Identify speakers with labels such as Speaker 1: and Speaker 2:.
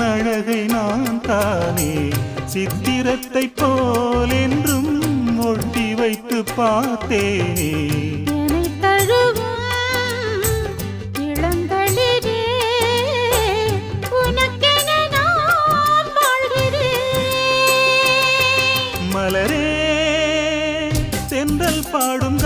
Speaker 1: அழகை நான் தானே சித்திரத்தை போல் என்றும் ஒட்டி வைத்து பார்த்தேனே. மலரே தென்றல் பாடும்